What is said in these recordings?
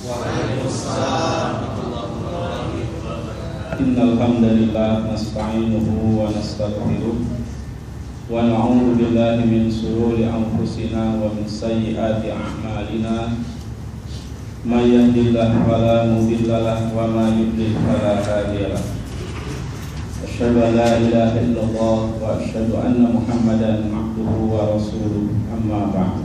Waalaikumsalam warahmatullahi wabarakatuh. Innal hamdalillah nasta'inuhu wa nastaghfiruh wa na'udzu billahi min shururi anfusina wa min sayyiati a'malina. May yahdihillahu fala mudilla lahu wa may yudlil fala hadiya lahu. Asyhadu an la ilaha illallah wa asyhadu anna Muhammadan abduhu wa rasuluh. Amma ba'du.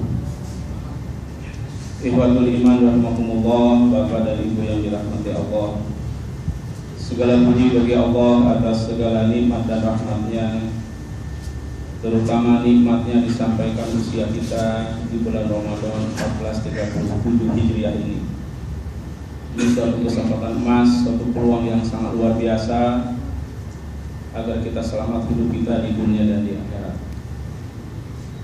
Ikhwatul iman rahimakumullah, Bapak dan Ibu yang dirahmati Allah. Segala puji bagi Allah atas segala nikmat dan rahmatnya, terutama nikmatnya disampaikan usia kita di bulan Ramadan 1437 Hijriah ini. Ini suatu kesempatan emas, suatu peluang yang sangat luar biasa agar kita selamat hidup kita di dunia dan di akhirat.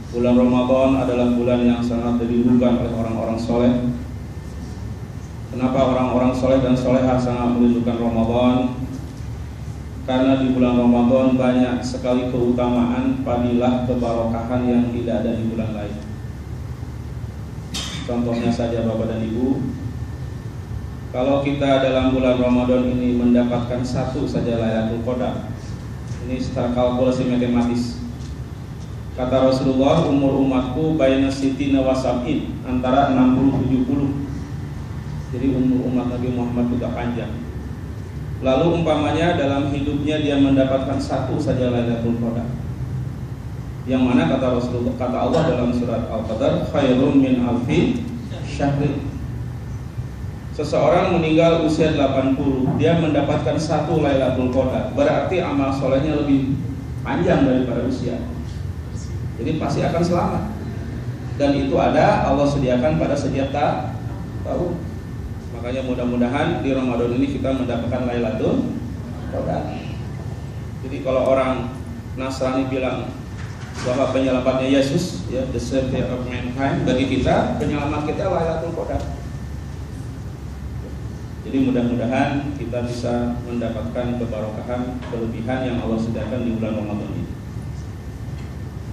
Bulan Ramadan adalah bulan yang sangat dirindukan oleh orang-orang soleh. Kenapa orang-orang soleh dan solehah sangat merindukan Ramadan? Karena di bulan Ramadan banyak sekali keutamaan, fadilah, kebarokahan yang tidak ada di bulan lain. Contohnya saja Bapak dan Ibu, kalau kita dalam bulan Ramadan ini mendapatkan satu saja Lailatul Qadar, ini secara kalkulasi matematis, kata Rasulullah, umur umatku baina sitina wa sab'in, antara 60-70. Jadi umur umat Nabi Muhammad juga panjang. Lalu umpamanya dalam hidupnya dia mendapatkan satu saja Lailatul Qadar, yang mana kata Rasulullah, kata Allah dalam surat Al-Qadar, khairun min alfi syahrin. Seseorang meninggal usia 80, dia mendapatkan satu Lailatul Qadar, berarti amal solehnya lebih panjang daripada usia. Jadi pasti akan selamat. Dan itu ada Allah sediakan pada setiap tahun. Makanya mudah-mudahan di Ramadan ini kita mendapatkan Lailatul Qadar. Jadi kalau orang Nasrani bilang bahwa penyelamatnya Yesus, ya, the savior of mankind, bagi kita penyelamat kita Lailatul Qadar. Jadi mudah-mudahan kita bisa mendapatkan kebarokahan, kelebihan yang Allah sediakan di bulan Ramadan ini.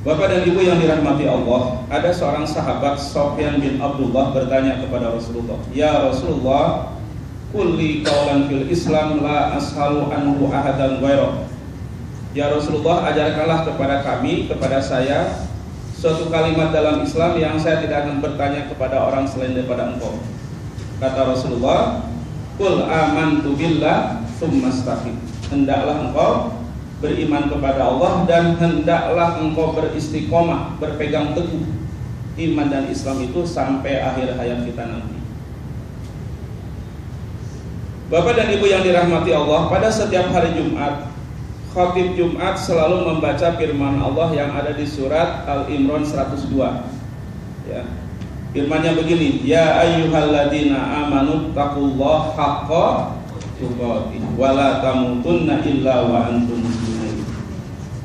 Bapak dan Ibu yang dirahmati Allah, ada seorang sahabat Sofyan bin Abdullah bertanya kepada Rasulullah, "Ya Rasulullah, kulli qaulan fil Islam la ashalu anhu ahadan ghairah." Ya Rasulullah, ajarkanlah kepada kami, kepada saya, suatu kalimat dalam Islam yang saya tidak akan bertanya kepada orang selain daripada engkau. Kata Rasulullah, "Qul amantu billah tsumma istaqim." Hendaklah engkau beriman kepada Allah dan hendaklah engkau beristiqomah, berpegang teguh iman dan Islam itu sampai akhir hayat kita nanti. Bapak dan Ibu yang dirahmati Allah, pada setiap hari Jumat, khatib Jumat selalu membaca firman Allah yang ada di surat Al-Imran 102. Ya. Firman-Nya begini, "Ya ayyuhalladzina amanu taqullaha haqqa tuqatih wa la tamutunna illa wa antum muslimun."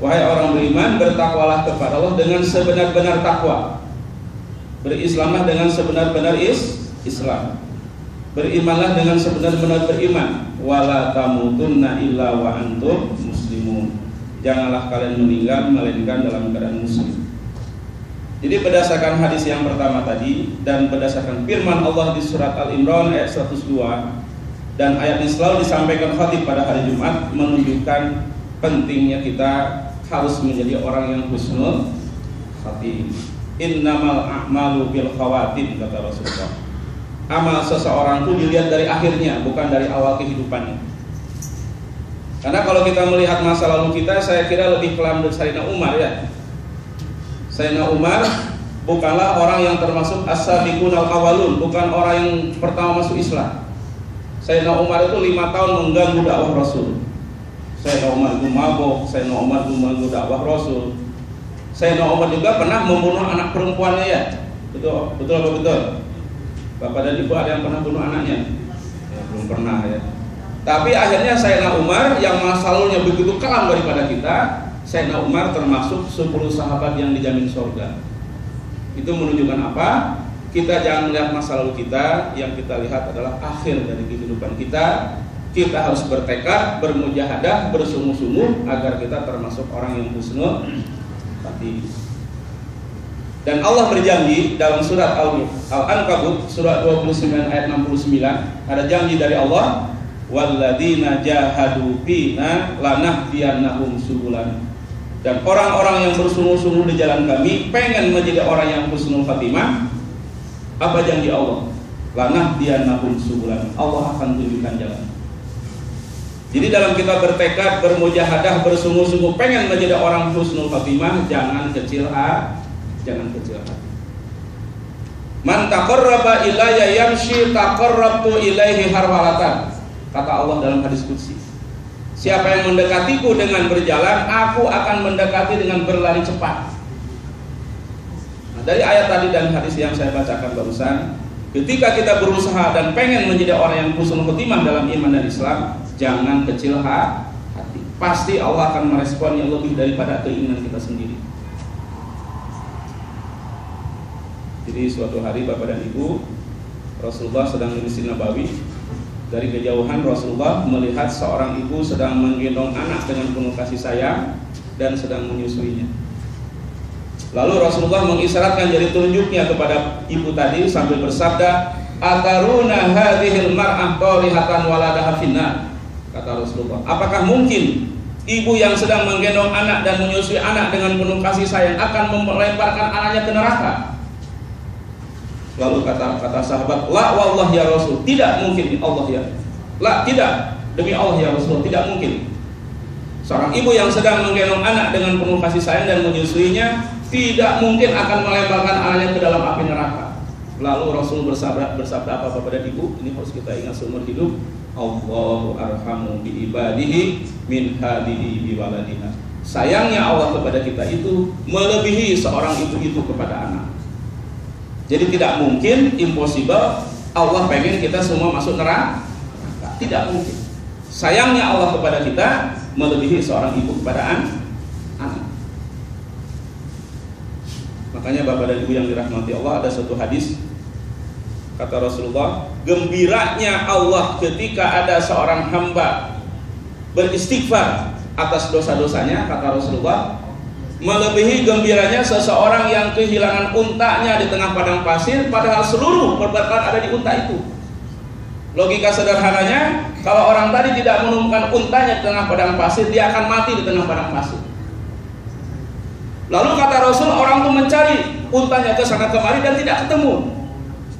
Wahai orang beriman, bertakwalah kepada Allah dengan sebenar-benar takwa. Berislamlah dengan sebenar-benar Islam. Berimanlah dengan sebenar-benar beriman. Wa la tamutunna illa wa antum muslimun. Janganlah kalian meninggal melainkan dalam keadaan muslim. Jadi berdasarkan hadis yang pertama tadi dan berdasarkan firman Allah di surat Al-Imran ayat 102, dan ayat ini selalu disampaikan khatib pada hari Jumat, menunjukkan pentingnya kita harus menjadi orang yang husnul khatim. Innamal a'malu bil khawatim, kata Rasulullah. Amal seseorang itu dilihat dari akhirnya, bukan dari awal kehidupannya. Karena kalau kita melihat masa lalu kita, saya kira lebih kelam dari Sayyidina Umar, ya. Sayyidina Umar bukanlah orang yang termasuk as-sabiqun al-awwalun, bukan orang yang pertama masuk Islam. Sayyidina Umar itu 5 tahun mengganggu dakwah Rasul. Sayyidina Umar itu mabuk, Sayyidina Umar itu mengganggu dakwah Rasul. Sayyidina Umar juga pernah membunuh anak perempuannya, ya. Betul apa betul? Bapak dan Ibu ada yang pernah bunuh anaknya? Ya, belum pernah, ya. Tapi akhirnya Sayyidina Umar yang masa lalunya begitu kelam daripada kita, Sayyidina Umar termasuk 10 sahabat yang dijamin surga. Itu menunjukkan apa? Kita jangan melihat masa lalu kita, yang kita lihat adalah akhir dari kehidupan kita. Kita harus bertekad, bermujahadah, bersungguh-sungguh agar kita termasuk orang yang husnul khatim. Dan Allah berjanji dalam surat Al-Ankabut surat 29 ayat 69, ada janji dari Allah, walladzina jahadu fina lanahdiyannahum subulana. Dan orang-orang yang bersungguh-sungguh di jalan kami pengen menjadi orang yang husnul khatimah, apa janji Allah? Lanahdiyannahum subulana. Allah akan tunjukkan jalan. Jadi dalam kita bertekad, bermujahadah, bersungguh-sungguh pengen menjadi orang husnul khatimah, jangan kecil hati. Jangan kecil hati. Man taqarraba ilayya yamshi taqarrabtu ilaihi harwalatan. Kata Allah dalam hadis qudsi. Siapa yang mendekatiku dengan berjalan, aku akan mendekati dengan berlari cepat. Nah, dari ayat tadi dan hadis yang saya bacakan barusan, ketika kita berusaha dan pengen menjadi orang yang husnul khotimah dalam iman dan Islam, jangan kecil hati. Pasti Allah akan merespon yang lebih daripada keinginan kita sendiri. Jadi suatu hari Bapak dan Ibu, Rasulullah sedang di Masjid Nabawi. Dari kejauhan Rasulullah melihat seorang ibu sedang menggendong anak dengan penuh kasih sayang dan sedang menyusuinya. Lalu Rasulullah mengisyaratkan jari telunjuknya kepada ibu tadi sambil bersabda, "Ataruna hadhil mar'ah tarihatan waladaha finnar." Kata Rasulullah, apakah mungkin ibu yang sedang menggendong anak dan menyusui anak dengan penuh kasih sayang akan melemparkan anaknya ke neraka? Lalu kata sahabat, la wallah ya Rasul, tidak mungkin Allah ya. La, tidak, demi Allah ya Rasul, tidak mungkin. Seorang ibu yang sedang menggendong anak dengan penuh kasih sayang dan menyusuinya tidak mungkin akan melemparkan anaknya ke dalam api neraka. Lalu Rasul bersabda apa Bapak dan Ibu? Ini harus kita ingat seumur hidup. Allahu arhamu bi ibadihi min hadihi bi waladina. Sayangnya Allah kepada kita itu melebihi seorang ibu itu kepada anak. Jadi tidak mungkin, impossible, Allah pengen kita semua masuk neraka. Tidak mungkin. Sayangnya Allah kepada kita melebihi seorang ibu kepada anak. Makanya Bapak dan Ibu yang dirahmati Allah, ada satu hadis, kata Rasulullah, gembiranya Allah ketika ada seorang hamba beristighfar atas dosa-dosanya, kata Rasulullah, melebihi gembiranya seseorang yang kehilangan untanya di tengah padang pasir, padahal seluruh perbuatan ada di unta itu. Logika sederhananya, kalau orang tadi tidak menemukan untanya di tengah padang pasir, dia akan mati di tengah padang pasir. Lalu kata Rasul, orang itu mencari untanya ke sana kemari dan tidak ketemu.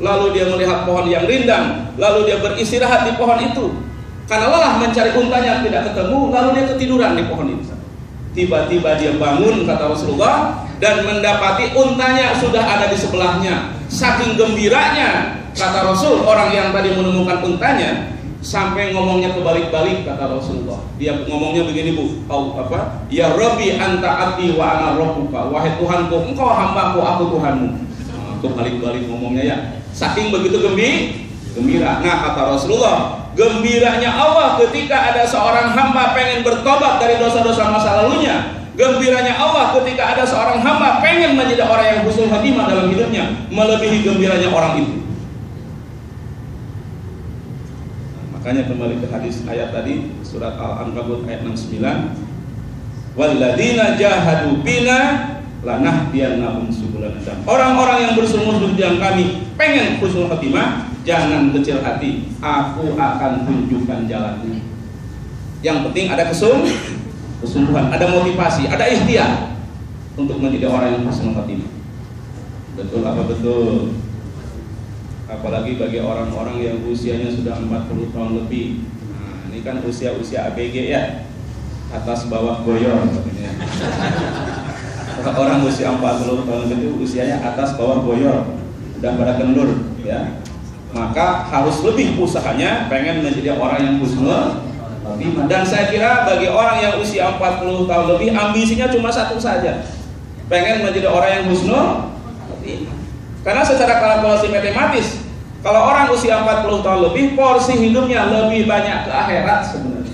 Lalu dia melihat pohon yang rindang, lalu dia beristirahat di pohon itu. Karena lelah mencari untanya tidak ketemu, lalu dia ketiduran di pohon itu. Tiba-tiba dia bangun, kata Rasulullah, dan mendapati untanya sudah ada di sebelahnya. Saking gembiranya, kata Rasul, orang yang tadi menemukan untanya sampai ngomongnya kebalik-balik, kata Rasulullah. Dia ngomongnya begini, Bu, ya Rabbi anta abdi wa ana rabbuka. Wahai Tuhanku, engkau hambaku, aku Tuhanmu. Nah, kebalik-balik ngomongnya ya. Saking begitu gembira. Nah, kata Rasulullah, gembiranya Allah ketika ada seorang hamba pengen bertobat dari dosa-dosa masa lalunya. Gembiranya Allah ketika ada seorang hamba pengen menjadi orang yang husnul khatimah dalam hidupnya, melebihi gembiranya orang itu. Makanya kembali ke hadis ayat tadi, surat Al-Ankabut ayat 69, walladzina jahadu bina lanahdiyannahum subulana. Orang-orang yang bersungguh-sungguh di jalan kami pengen husnul khatimah, jangan kecil hati, aku akan tunjukkan jalannya. Yang penting ada kesungguhan, ada motivasi, ada ikhtiar untuk menjadi orang yang husnul khatimah. Betul apa betul? Apalagi bagi orang-orang yang usianya sudah 40 tahun lebih. Nah, ini kan usia-usia ABG ya, atas bawah goyor. Orang usia 40 tahun lebih usianya atas bawah goyor, udah pada kendur ya. Maka harus lebih usahanya pengen menjadi orang yang husnul khatimah. Dan saya kira bagi orang yang usia 40 tahun lebih, ambisinya cuma satu saja, pengen menjadi orang yang husnul khatimah. Karena secara kalkulasi matematis, kalau orang usia 40 tahun lebih, porsi hidupnya lebih banyak ke akhirat sebenarnya.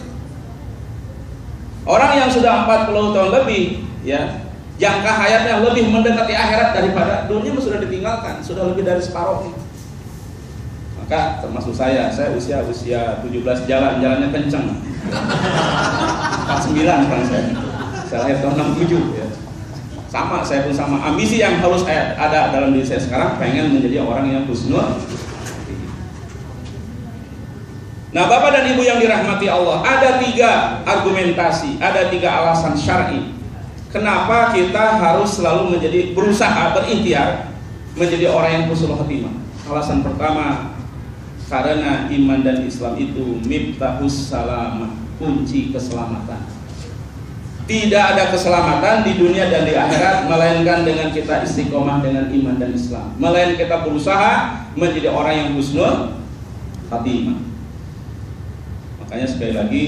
Orang yang sudah 40 tahun lebih, ya, jangka hayatnya lebih mendekati akhirat daripada dunia sudah ditinggalkan, sudah lebih dari separuhnya. Maka termasuk saya usia 17 jalannya kenceng. 49 kan saya lahir tahun 67 ya. Sama, saya pun sama. Ambisi yang harus ada dalam diri saya sekarang, pengen menjadi orang yang husnul. Nah, Bapak dan Ibu yang dirahmati Allah, ada 3 argumentasi, ada 3 alasan syar'i kenapa kita harus selalu berusaha berikhtiar menjadi orang yang husnul khotimah. Alasan pertama, karena iman dan Islam itu miftahus salamah, kunci keselamatan. Tidak ada keselamatan di dunia dan di akhirat melainkan dengan kita istiqomah dengan iman dan Islam, melainkan kita berusaha menjadi orang yang husnul khotimah. Makanya sekali lagi,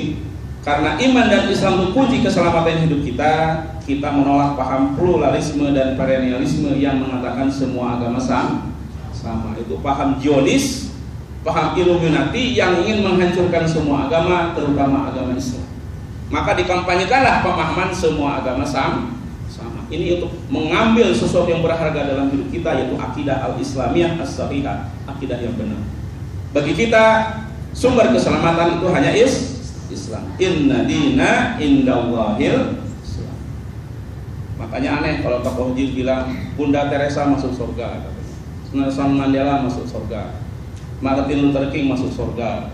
karena iman dan Islam itu kunci keselamatan hidup kita, kita menolak paham pluralisme dan perennialisme yang mengatakan semua agama sama. Itu paham Zionis, paham Illuminati yang ingin menghancurkan semua agama, terutama agama Islam. Maka dikampanyekanlah pemahaman semua agama sama. Ini untuk mengambil sesuatu yang berharga dalam hidup kita, yaitu akidah al-Islamiyah as-sahihah, akidah yang benar. Bagi kita, sumber keselamatan itu hanya Islam. Inna dina indallahil Islam. Makanya aneh kalau tokoh jin bilang Bunda Teresa masuk surga, Nelson Mandela masuk surga, Martin Luther King masuk surga,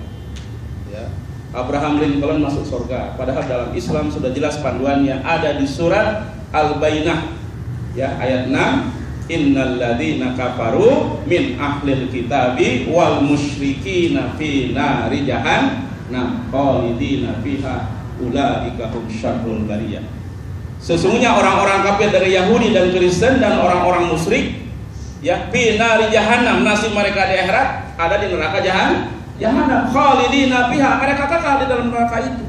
ya, Abraham Lincoln masuk surga. Padahal dalam Islam sudah jelas panduannya, ada di surat Al-Bayyinah, ya, ayat 6. Innal ladzina kafaru min ahlil kitabi wal musyrikina fi nari jahannam khalidina fiha ulaika hum syarrul bariyah. Sesungguhnya orang-orang kafir dari Yahudi dan Kristen dan orang-orang musyrik, ya, fi nari jahannam, nasib mereka di akhirat ada di neraka jahannam khalidina fiha, mereka kekal di dalam neraka itu.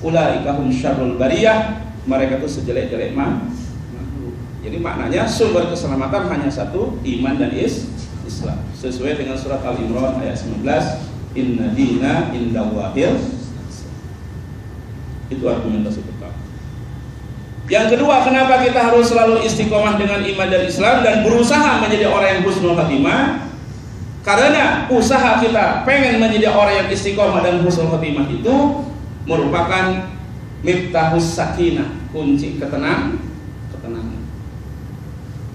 Ulaika hum syarrul bariyah, mereka itu sejelek-jelek makhluk. Jadi maknanya sumber keselamatan hanya satu, iman dan Islam. Sesuai dengan surat Al-Imran ayat 19, inna dina indallahil. Itu argumentasi pertama. Yang kedua, kenapa kita harus selalu istiqomah dengan iman dan Islam dan berusaha menjadi orang yang husnul khotimah? Karena usaha kita pengen menjadi orang yang istiqomah dan husnul khotimah itu merupakan miftahus sakinah, kunci ketenangan.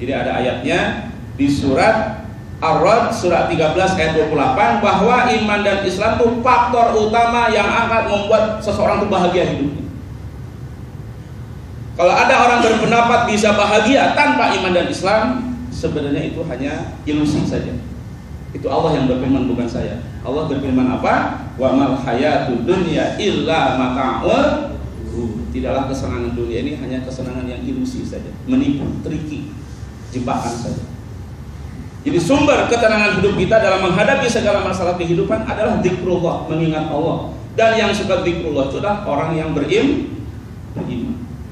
Jadi ada ayatnya di surat Ar-Ra'd surat 13 ayat 28 bahwa iman dan Islam itu faktor utama yang akan membuat seseorang itu bahagia hidupnya. Kalau ada orang berpendapat bisa bahagia tanpa iman dan Islam, sebenarnya itu hanya ilusi saja. Itu Allah yang berfirman, bukan saya. Allah berfirman apa? Wa mal hayatud dunya illa mata'ul. Tidaklah kesenangan dunia ini hanya kesenangan yang ilusi saja, menipu, triki, jebakan saja. Jadi sumber ketenangan hidup kita dalam menghadapi segala masalah kehidupan adalah zikrullah, mengingat Allah. Dan yang suka zikrullah itu adalah orang yang beriman.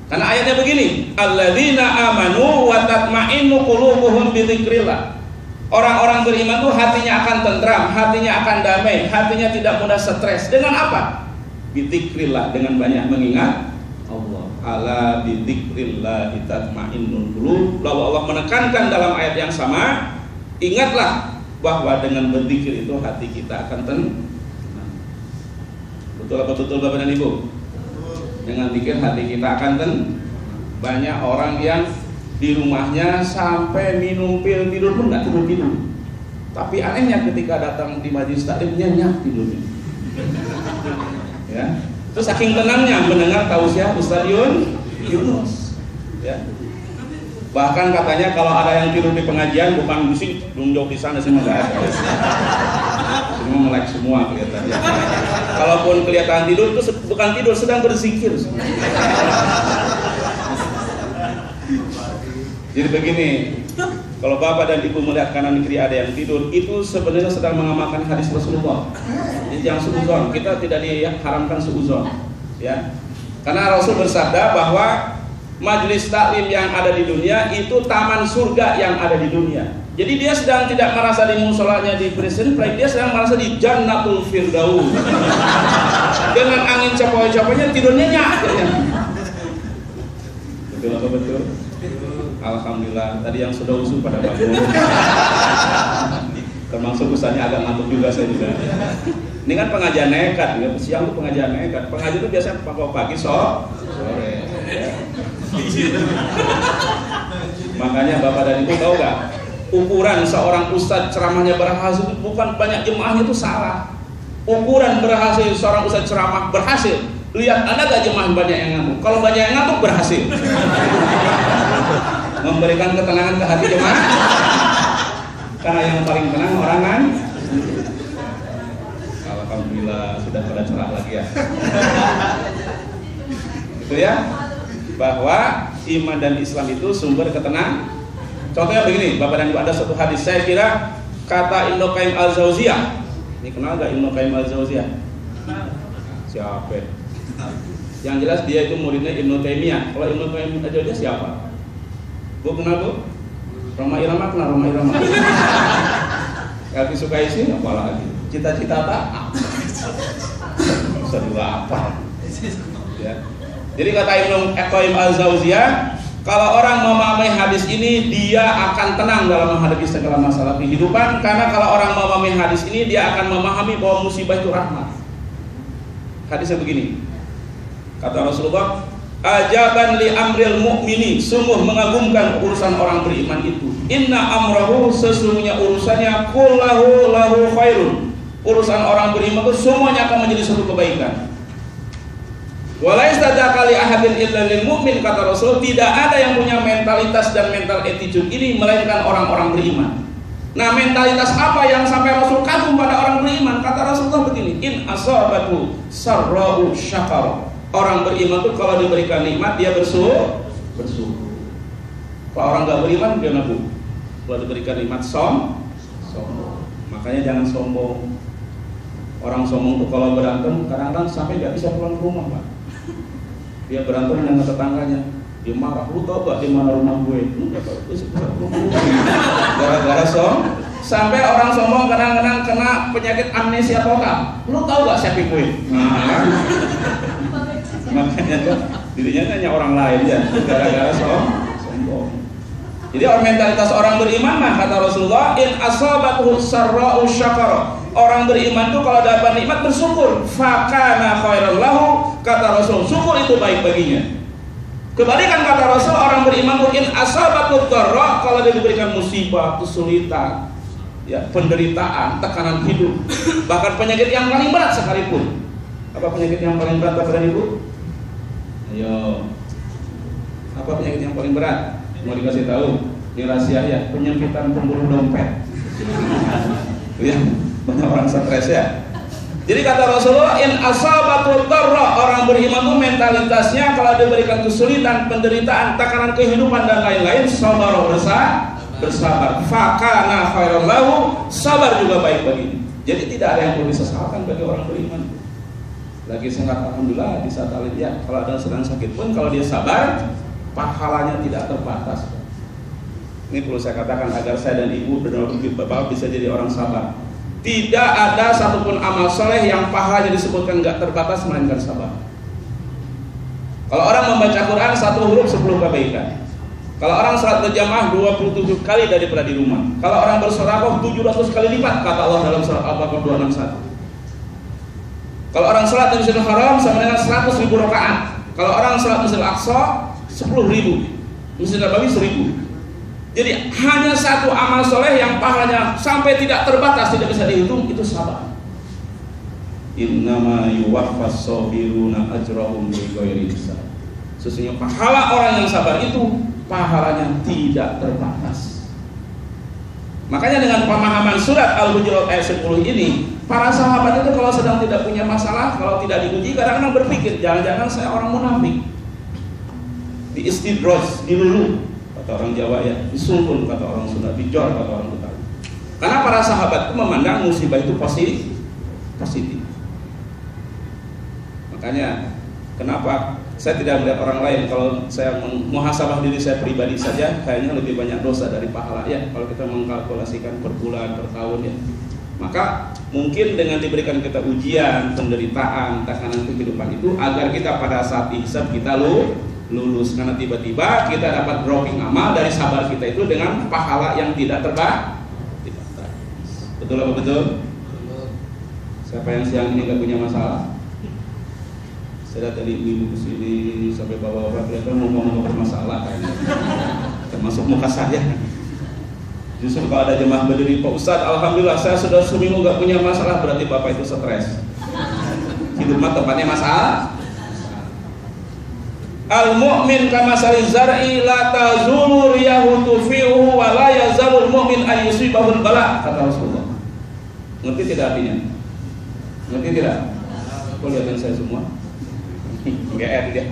Karena ayatnya begini, alladzina amanu wa tatma'innu qulubuhum bi dzikrillah. Orang-orang beriman itu hatinya akan tentram, hatinya akan damai, hatinya tidak mudah stres. Dengan apa? Bi dzikrillah, dengan banyak mengingat Allah. Ala bi dzikrillah tatma'innul qulub. Lalu Allah menekankan dalam ayat yang sama, ingatlah bahwa dengan berzikir itu hati kita akan tenang. Betul apa betul Bapak dan Ibu? Dengan zikir hati kita akan tenang. Banyak orang yang di rumahnya sampai minum pil tidur pun nggak tidur. Tapi anehnya ketika datang di majelis taklim nyenyak tidurnya. Ya, terus saking tenangnya mendengar tausiah Ustaz Yunus. Ya. Bahkan katanya kalau ada yang tidur di pengajian bukan di sini, nunjuk di sana semua nggak ada. Semua melek semua kelihatannya. Kalaupun kelihatan tidur itu bukan tidur, sedang berzikir. Jadi begini, kalau Bapak dan Ibu melihat kanan kiri ada yang tidur, itu sebenarnya sedang mengamalkan hadis Rasulullah. Jadi yang suudzon, kita tidak diharamkan suudzon, ya. Karena Rasul bersabda bahwa majelis taklim yang ada di dunia itu taman surga yang ada di dunia. Jadi dia sedang tidak merasa di musolanya di prison play, dia sedang merasa di Jannatul Firdaus. Dengan angin capoy-capoynya tidurnya nyak. Betul apa betul? Alhamdulillah, tadi yang sudah usul pada bangun. Termasuk ustaznya agak ngantuk juga, saya juga. Ini kan pengajian nekat, ya. Siang itu pengajian nekat. Pengajian itu biasanya pagi sore. Ya. Makanya Bapak dan Ibu tahu nggak, ukuran seorang ustadz ceramahnya berhasil bukan banyak jemaahnya, itu salah. Ukuran berhasil seorang ustadz ceramah berhasil, lihat ada gak jemaah banyak yang ngantuk? Kalau banyak yang ngantuk berhasil. Memberikan ketenangan ke hati jemaah. Karena yang paling tenang orang kan. Alhamdulillah sudah pada cerah lagi ya. Itu ya, bahwa iman dan Islam itu sumber ketenangan. Contohnya begini, Bapak dan Ibu, ada satu hadis, saya kira kata Ibnu Qayyim al-Jauziyah. Ini kenal gak Ibnu Qayyim al-Jauziyah? Siapa? Yang jelas dia itu muridnya Ibnu Taimiyah. Kalau Ibnu Qayyim al-Jauziyah siapa? Bu kenal Bu? Roma Irama, kenal Roma Irama? Elvi Sukaisi, apalagi? Cita-cita apa? Bisa juga apa? Ya. Jadi kata Ibnu Qayyim al-Jauziyah, kalau orang memahami hadis ini, dia akan tenang dalam menghadapi segala masalah kehidupan. Karena kalau orang memahami hadis ini, dia akan memahami bahwa musibah itu rahmat. Hadisnya begini, kata Rasulullah, ajaban li amril mu'mini, sungguh mengagumkan urusan orang beriman itu. Inna amrahu, sesungguhnya urusannya, kullahu lahu khairun. Urusan orang beriman itu semuanya akan menjadi suatu kebaikan. Walaistadaka li ahadin illa lil mu'min, kata Rasul, tidak ada yang punya mentalitas dan mental attitude ini melainkan orang-orang beriman. Nah, mentalitas apa yang sampai Rasul kagum pada orang beriman? Kata Rasulullah begini, in asabatu sarra'u syakara. Orang beriman itu kalau diberikan nikmat dia bersyukur. Kalau orang nggak beriman dia nabu. Kalau diberikan nikmat sombong. Makanya jangan sombong. Orang sombong itu kalau berantem kadang-kadang sampai nggak bisa pulang ke rumah, Pak. Dia berantem dengan tetangganya, dia marah, lu tau gak di mana rumah gue? Gara-gara sampai orang sombong kadang-kadang kena penyakit amnesia total. Lu tau gak siapa gue? Makanya dirinya hanya orang lain ya, gara-gara sombong. Jadi mentalitas orang beriman, nah kata Rasulullah, in asabatuhu sarra'u syakara. Orang beriman itu kalau dapat nikmat bersyukur, fakana khairan lahu, kata Rasul, syukur itu baik baginya. Kebalikan kata Rasul, orang beriman itu in asabatuhu dharra, kalau dia diberikan musibah, kesulitan, ya, penderitaan, tekanan hidup, bahkan penyakit yang paling berat sekalipun. Apa penyakit yang paling berat Bapak dan Ibu? Ayo, apa penyakit yang paling berat? Mau dikasih tahu, ini rahasia ya, penyempitan pembuluh dompet. Ya, banyak orang stres ya. Jadi kata Rasulullah, in asabatul dharra, orang beriman itu mentalitasnya kalau diberikan kesulitan, penderitaan, tekanan kehidupan dan lain-lain, sabar, bersabar. Fakana khairan lahu, sabar juga baik baginya. Jadi tidak ada yang perlu disesalkan bagi orang beriman. Lagi sangat alhamdulillah di saat ya, kalau ada sedang sakit pun kalau dia sabar, pahalanya tidak terbatas. Ini perlu saya katakan agar saya dan Ibu benar-benar Bapak bisa jadi orang sabar. Tidak ada satupun amal soleh yang pahalanya disebutkan nggak terbatas melainkan sabar. Kalau orang membaca Quran 1 huruf 10 kebaikan. Kalau orang salat berjamaah 27 kali daripada di rumah. Kalau orang bersedekah 700 kali lipat kata Allah dalam surat Al-Baqarah 261. Kalau orang salat di Masjidil Haram sama dengan 100.000 rakaat. Kalau orang salat di Masjidil Aqsa 10.000, Masjid Nabawi 1.000. Jadi hanya satu amal soleh yang pahalanya sampai tidak terbatas, tidak bisa dihitung, itu sabar. Innama yuwaffas sabiruna ajrahum bighairi hisab. Sesungguhnya pahala orang yang sabar itu pahalanya tidak terbatas. Makanya dengan pemahaman surat Al-Hujurat ayat 10 ini, para sahabat itu kalau sedang tidak punya masalah, kalau tidak diuji, kadang-kadang berpikir, jangan-jangan saya orang munafik. Diistidraj, dilulu, kata orang Jawa ya, disumpul kata orang Sunda, dijor kata orang Betawi. Karena para sahabat itu memandang musibah itu positif. Makanya kenapa saya tidak melihat orang lain, kalau saya muhasabah diri saya pribadi saja, kayaknya lebih banyak dosa dari pahala ya, kalau kita mengkalkulasikan per bulan, per tahun ya. Maka mungkin dengan diberikan kita ujian, penderitaan, tekanan kehidupan itu, agar kita pada saat hisab kita lulus, karena tiba-tiba kita dapat dropping amal dari sabar kita itu dengan pahala yang tidak terbatas. Betul apa betul? Siapa yang siang ini gak punya masalah? Saya tadi ibu kesini sampai bawa-bawa kelihatan ngomong-ngomong bermasalah kayaknya. Termasuk muka saya. Justru kalau ada jemaah berdiri, Pak Ustadz, alhamdulillah saya sudah seminggu gak punya masalah, berarti Bapak itu stres. Hidup mah tempatnya masalah. Al-mu'min kamasali zar'i la tazulu riyahu tufi'uhu wa la yazalul mu'min ayyusibahul bala, kata Rasulullah. Ngerti tidak artinya? Ngerti tidak? Kau lihatin saya semua? GR dia.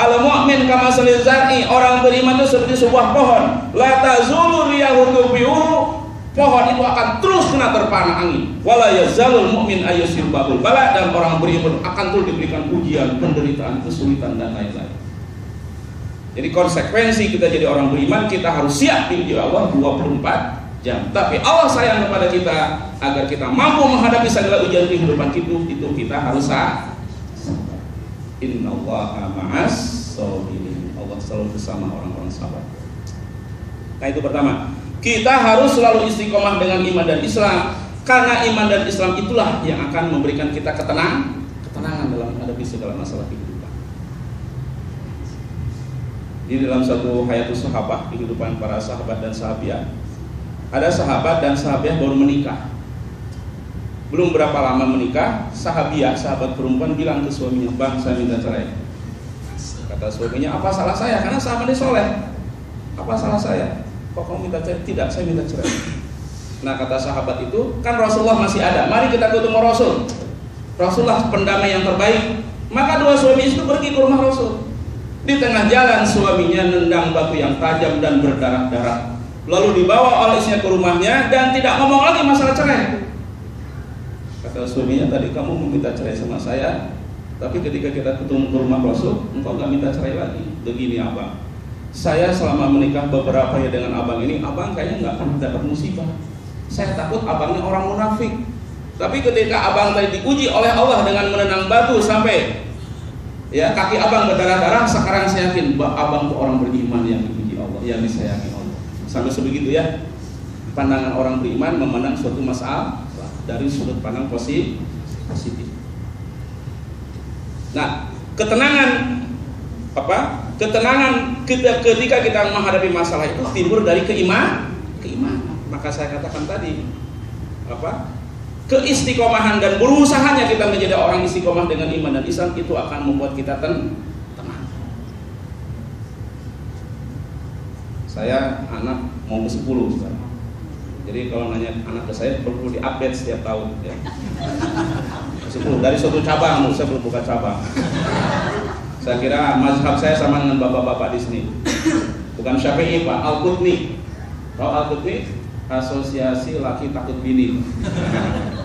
Al-mu'min kamasali zar'i, orang beriman itu seperti sebuah pohon. La tazulu riyahu tufi'uhu, pohon itu akan terus kena terpana angin. Wala yazalul mu'min ayyusibahul bala, dan orang beriman akan terus diberikan ujian, penderitaan, kesulitan dan lain-lain. Jadi konsekuensi kita jadi orang beriman, kita harus siap diuji Allah 24 jam. Tapi Allah sayang kepada kita agar kita mampu menghadapi segala ujian kehidupan itu kita harus sabar. Innallaha ma'as sabirin. Allah selalu bersama orang-orang sabar. Nah, itu pertama. Kita harus selalu istiqomah dengan iman dan Islam, karena iman dan Islam itulah yang akan memberikan kita ketenangan dalam menghadapi segala masalah kehidupan. Di dalam satu hayatus sahabah, kehidupan para sahabat dan sahabiah, ada sahabat dan sahabiah baru menikah. Belum berapa lama menikah, sahabiah, sahabat perempuan bilang ke suaminya, "Bang, saya minta cerai." Kata suaminya, "Apa salah saya? Karena sama dia soleh. Apa salah saya? Kok kamu minta cerai?" "Tidak, saya minta cerai." Nah, kata sahabat itu, "Kan Rasulullah masih ada, mari kita ketemu Rasul. Rasulullah pendamai yang terbaik." Maka dua suami itu pergi ke rumah Rasul. Di tengah jalan suaminya nendang batu yang tajam dan berdarah-darah. Lalu dibawa oleh istrinya ke rumahnya dan tidak ngomong lagi masalah cerai. Kata suaminya, "Tadi kamu meminta cerai sama saya, tapi ketika kita ketemu ke rumah Rasul, engkau gak minta cerai lagi." "Begini abang, saya selama menikah beberapa ya dengan abang ini, abang kayaknya gak pernah dapat musibah. Saya takut abangnya orang munafik. Tapi ketika abang tadi diuji oleh Allah dengan menendang batu sampai ya kaki abang berdarah-darah, sekarang saya yakin bahwa abang itu orang beriman yang diuji Allah, yang disayangi Allah." Sampai sebegitu ya pandangan orang beriman memandang suatu masalah dari sudut pandang positif. Nah, ketenangan ketika kita menghadapi masalah itu timbul dari keimanan. Maka saya katakan tadi, keistiqomahan dan berusahanya kita menjadi orang istiqomah dengan iman dan Islam itu akan membuat kita tenang. Saya anak mau ke 10 sekarang. Jadi kalau nanya anak ke saya perlu diupdate setiap tahun ya. 10 dari suatu cabang, saya belum buka cabang. Saya kira mazhab saya sama dengan bapak-bapak di sini. Bukan Syafi'i, Pak, Al-Qutni. Tahu Al-Qutni? Asosiasi Laki Takut Bini.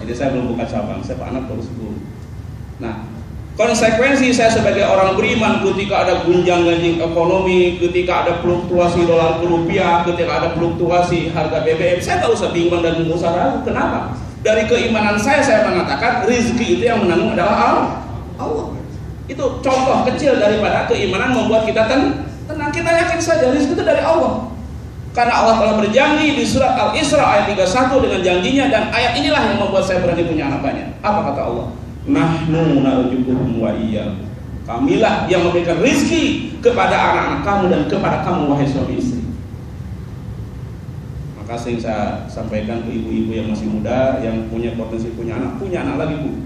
Jadi saya belum buka cabang, saya Pak anak baru 10. Nah, konsekuensi saya sebagai orang beriman ketika ada gunjang-ganjing ekonomi, ketika ada fluktuasi dolar ke rupiah, ketika ada fluktuasi harga BBM, saya tak usah bingung dan ragu. Kenapa? Dari keimanan saya mengatakan rezeki itu yang menanggung adalah Allah. Itu contoh kecil daripada keimanan membuat kita tenang. Kita yakin saja rezeki itu dari Allah. Karena Allah telah berjanji di surat Al-Isra ayat 31 dengan janjinya, dan ayat inilah yang membuat saya berani punya anak banyak. Apa kata Allah? Nahnu narzuquhum wa iyyakum. Kamilah yang memberikan rezeki kepada anak-anak kamu dan kepada kamu wahai suami istri. Maka sering saya sampaikan ke ibu-ibu yang masih muda, yang punya potensi punya anak lagi Bu.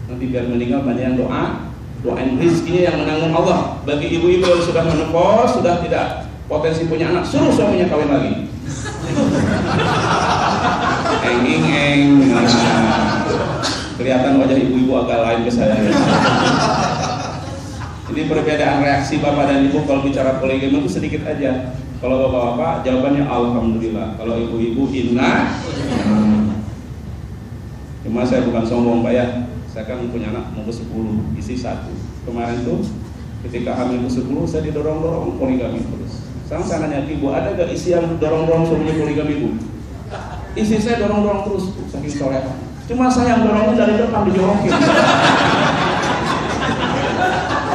Nanti biar meninggal banyak yang doain rezekinya yang menanggung Allah. Bagi ibu-ibu yang sudah menopause, sudah tidak potensi punya anak, suruh suaminya kawin lagi. Kelihatan wajah ibu-ibu agak lain ke saya ya. Jadi perbedaan reaksi bapak dan ibu kalau bicara poligami itu sedikit aja. Kalau bapak-bapak jawabannya alhamdulillah, kalau ibu-ibu inna. Cuma saya bukan sombong Pak ya, saya kan punya anak mau ke 10, isi 1. Kemarin tuh ketika hamil ke 10 saya didorong-dorong poligami terus. Sekarang saya nanya, "Ibu ada gak isi yang dorong-dorong suaminya poligami Bu?" Isi saya dorong-dorong terus, saking soleha. Cuma saya yang dorongnya dari depan dijorokin.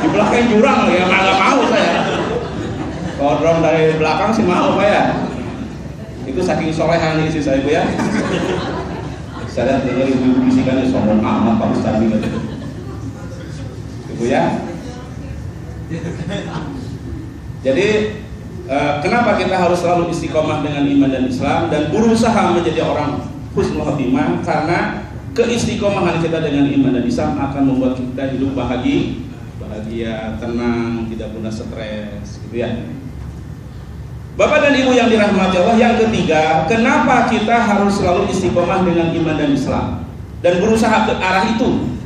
Di belakang jurang ya, nggak mau saya. Kalau dorong dari belakang sih mau Pak ya. Itu saking soleha nih isi saya Bu ya. Saya lihat dengar ibu-ibu bisikannya sombong amat Pak Ustaz gitu. Ibu ya. Jadi kenapa kita harus selalu istiqomah dengan iman dan Islam dan berusaha menjadi orang husnul khotimah? Karena keistiqomahan kita dengan iman dan Islam akan membuat kita hidup bahagia, tenang, tidak pernah stres, gitu ya. Bapak dan Ibu yang dirahmati Allah, yang ketiga, kenapa kita harus selalu istiqomah dengan iman dan Islam dan berusaha ke arah itu?